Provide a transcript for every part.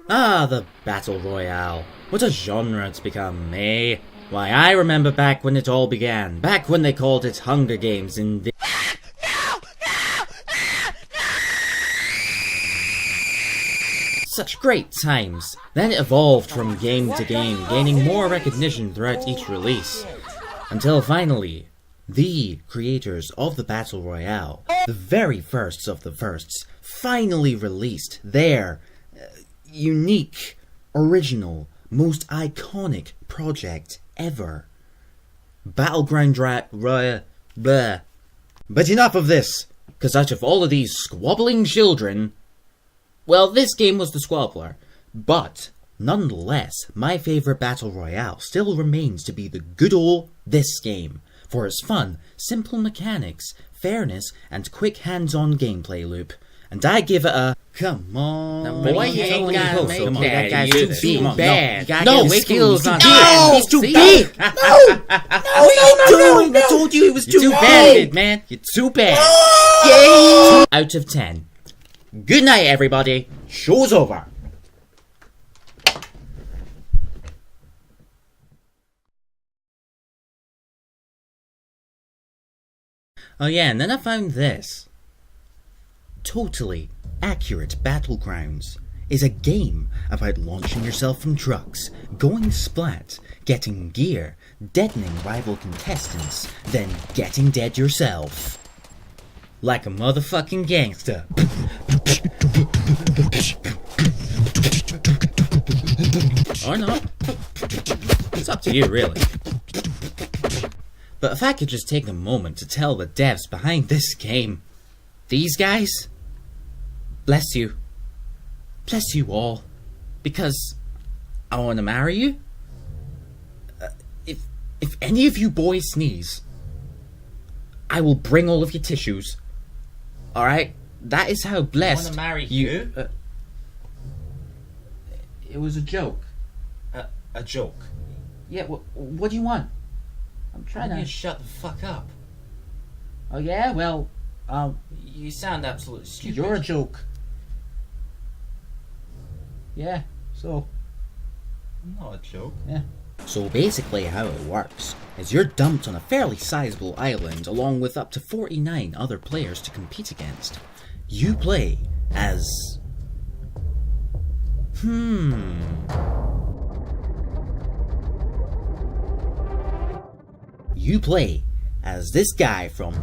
Ah, the Battle Royale. What a genre it's become, eh? Why, I remember back when it all began. Back when they called it Hunger Games in the... Such great times. Then it evolved from game to game, gaining more recognition throughout each release. Until finally, the creators of the Battle Royale, the very firsts of the firsts, finally released their unique, original, most iconic project ever. Battleground But enough of this, because out of all of these squabbling children, well, this game was the squabbler. But, nonetheless, my favourite Battle Royale still remains to be the good ol' this game, for its fun, simple mechanics, fairness, and quick hands-on gameplay loop. And I give it a... Come on, now, boy, you ain't gotta make come on. that. That guy's too bad. No, his skills on he's too big. No, I told you it was too bad, man. You're too bad. Yay! Out of 10. Good night, everybody. Show's over. Oh yeah, and then I found this. Totally Accurate Battlegrounds is a game about launching yourself from trucks, going splat, getting gear, deadening rival contestants, then getting dead yourself. Like a motherfucking gangster. Or not. It's up to you, really. But if I could just take a moment to tell the devs behind this game, these guys, bless you. Bless you all. Because I want to marry you. If any of you boys sneeze, I will bring all of your tissues. Alright? That is how blessed I want to marry you? It was a joke. A joke? Yeah, what do you want? I'm trying to... shut the fuck up. Oh yeah? Well, You sound absolutely stupid. you're a joke. Yeah, so... I'm not a joke. Yeah. So basically how it works is you're dumped on a fairly sizable island along with up to 49 other players to compete against. You play as... You play as this guy from...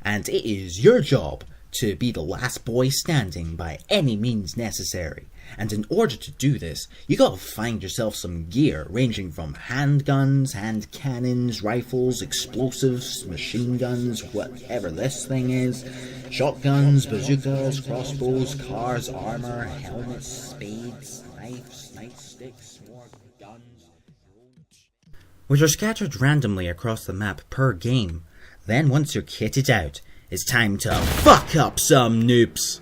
And it is your job to be the last boy standing by any means necessary. And in order to do this, you gotta find yourself some gear ranging from handguns, hand cannons, rifles, explosives, machine guns, whatever this thing is, shotguns, bazookas, crossbows, cars, armor, helmets, spades, knives, nightsticks, more guns, which are scattered randomly across the map per game. Then once you're kitted out, it's time to fuck up some noobs.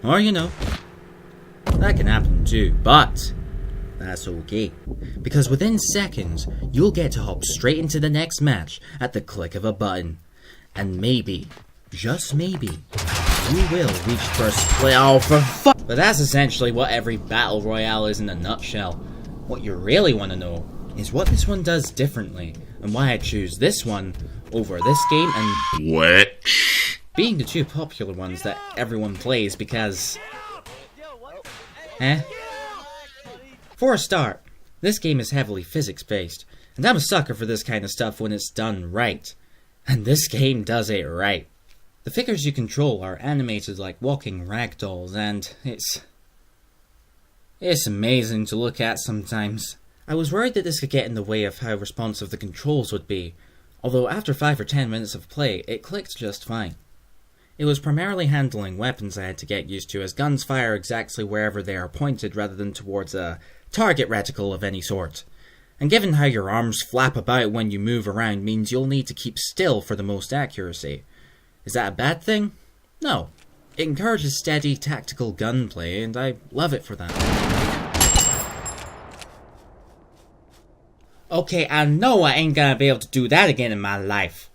Or, you know, that can happen too, but that's okay. Because within seconds, you'll get to hop straight into the next match at the click of a button. And maybe, just maybe, you will reach first place. Oh, for fuck! But that's essentially what every Battle Royale is in a nutshell. What you really want to know is what this one does differently, and why I choose this one over this game and What? being the two popular ones that everyone plays because... For a start, this game is heavily physics-based, and I'm a sucker for this kind of stuff when it's done right. And this game does it right. The figures you control are animated like walking ragdolls, and it's amazing to look at sometimes. I was worried that this could get in the way of how responsive the controls would be, although after 5 or 10 minutes of play, it clicked just fine. It was primarily handling weapons I had to get used to, as guns fire exactly wherever they are pointed rather than towards a target reticle of any sort. And given how your arms flap about when you move around means you'll need to keep still for the most accuracy. Is that a bad thing? No. It encourages steady, tactical gunplay, and I love it for that. Okay, I know I ain't gonna be able to do that again in my life.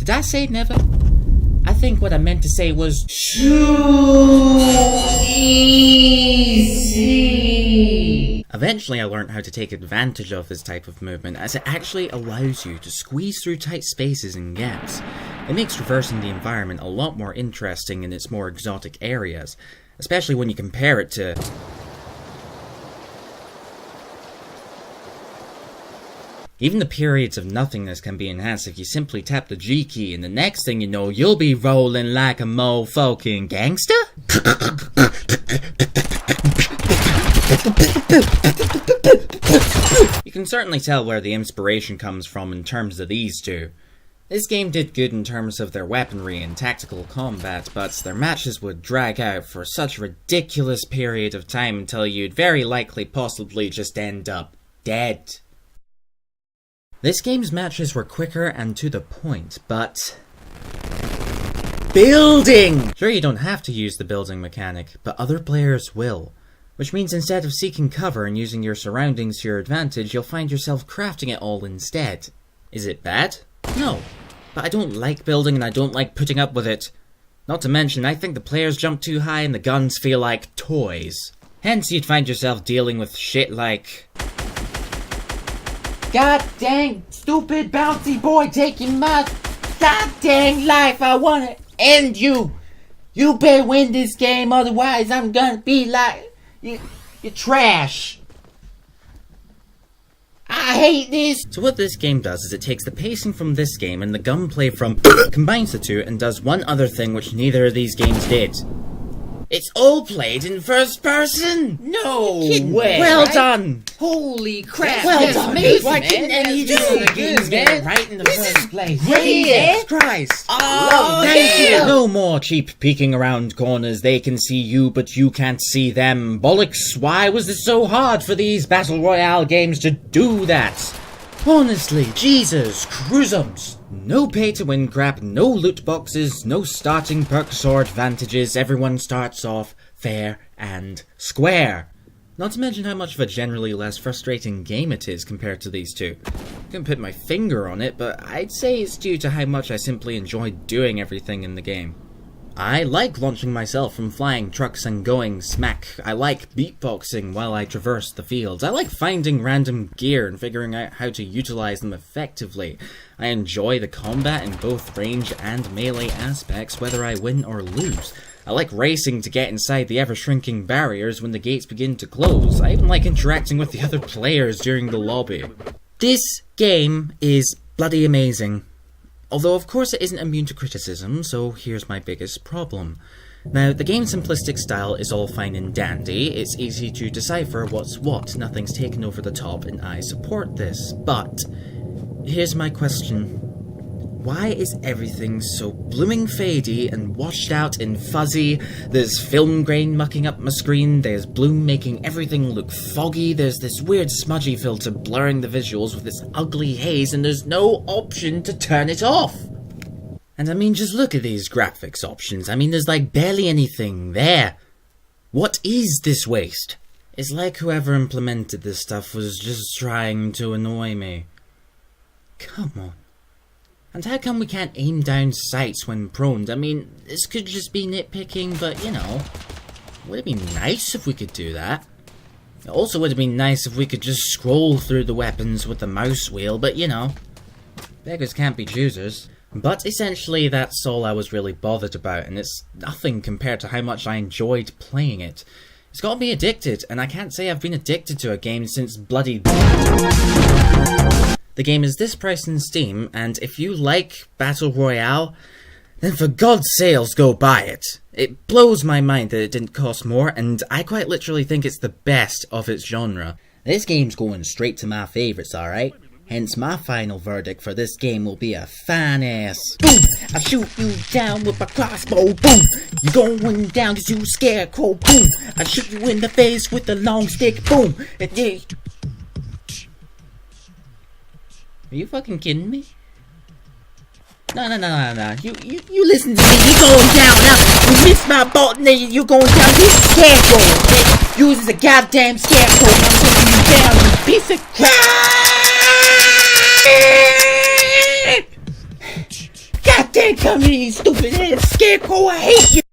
Did I say never? I think what I meant to say was too easy. Eventually I learned how to take advantage of this type of movement, as it actually allows you to squeeze through tight spaces and gaps. It makes traversing the environment a lot more interesting in its more exotic areas, especially when you compare it to... Even the periods of nothingness can be enhanced if you simply tap the G key, and the next thing you know, you'll be rolling like a motherfucking gangster? You can certainly tell where the inspiration comes from in terms of these two. This game did good in terms of their weaponry and tactical combat, but their matches would drag out for such a ridiculous period of time until you'd very likely possibly just end up dead. This game's matches were quicker and to the point, but... building! Sure, you don't have to use the building mechanic, but other players will. Which means instead of seeking cover and using your surroundings to your advantage, you'll find yourself crafting it all instead. Is it bad? No. But I don't like building and I don't like putting up with it. Not to mention, I think the players jump too high and the guns feel like toys. Hence, you'd find yourself dealing with shit like... God dang, stupid bouncy boy taking my god dang life, I wanna end you! You better win this game, otherwise I'm gonna be like... You're trash! I hate this! So what this game does is it takes the pacing from this game and the gunplay from combines the two and does one other thing which neither of these games did. It's all played in first person! No way! Well done! Holy crap! Well that's done! amazing, Why man. couldn't any games get it right in the first place? Jesus Christ! Oh, Thank yeah. you! No more cheap peeking around corners. They can see you, but you can't see them. Bollocks, why was it so hard for these Battle Royale games to do that? Honestly, Jesus Cruisums! No pay-to-win crap, no loot boxes, no starting perks or advantages. Everyone starts off fair and square. Not to mention how much of a generally less frustrating game it is compared to these two. I couldn't put my finger on it, but I'd say it's due to how much I simply enjoy doing everything in the game. I like launching myself from flying trucks and going smack. I like beatboxing while I traverse the fields. I like finding random gear and figuring out how to utilize them effectively. I enjoy the combat in both range and melee aspects, whether I win or lose. I like racing to get inside the ever-shrinking barriers when the gates begin to close. I even like interacting with the other players during the lobby. This game is bloody amazing. Although of course it isn't immune to criticism, so here's my biggest problem. Now, the game's simplistic style is all fine and dandy, it's easy to decipher what's what, nothing's taken over the top, and I support this. But, here's my question. Why is everything so blooming fadey and washed out and fuzzy? There's film grain mucking up my screen, there's bloom making everything look foggy, there's this weird smudgy filter blurring the visuals with this ugly haze, and there's no option to turn it off! And I mean, just look at these graphics options. I mean, there's like barely anything there. What is this waste? It's like whoever implemented this stuff was just trying to annoy me. Come on. And how come we can't aim down sights when prone? I mean, this could just be nitpicking, but you know, would it be nice if we could do that? It also would have been nice if we could just scroll through the weapons with the mouse wheel, but you know, beggars can't be choosers. But essentially, that's all I was really bothered about, and it's nothing compared to how much I enjoyed playing it. It's got me addicted, and I can't say I've been addicted to a game since bloody... The game is this price in Steam, and if you like Battle Royale, then for God's sake, go buy it. It blows my mind that it didn't cost more, and I quite literally think it's the best of its genre. This game's going straight to my favourites, alright? Hence my final verdict for this game will be a fine ass. Boom! I shoot you down with my crossbow, boom! You going down cause you scarecrow, boom! I shoot you in the face with the long stick, boom! Are you fucking kidding me? No. You listen to me. You going down now. You missed my button. You going down. This scarecrow. Okay? You is a goddamn scarecrow. And I'm taking you down. You piece of crap. God Come here, you stupid ass scarecrow, I hate you!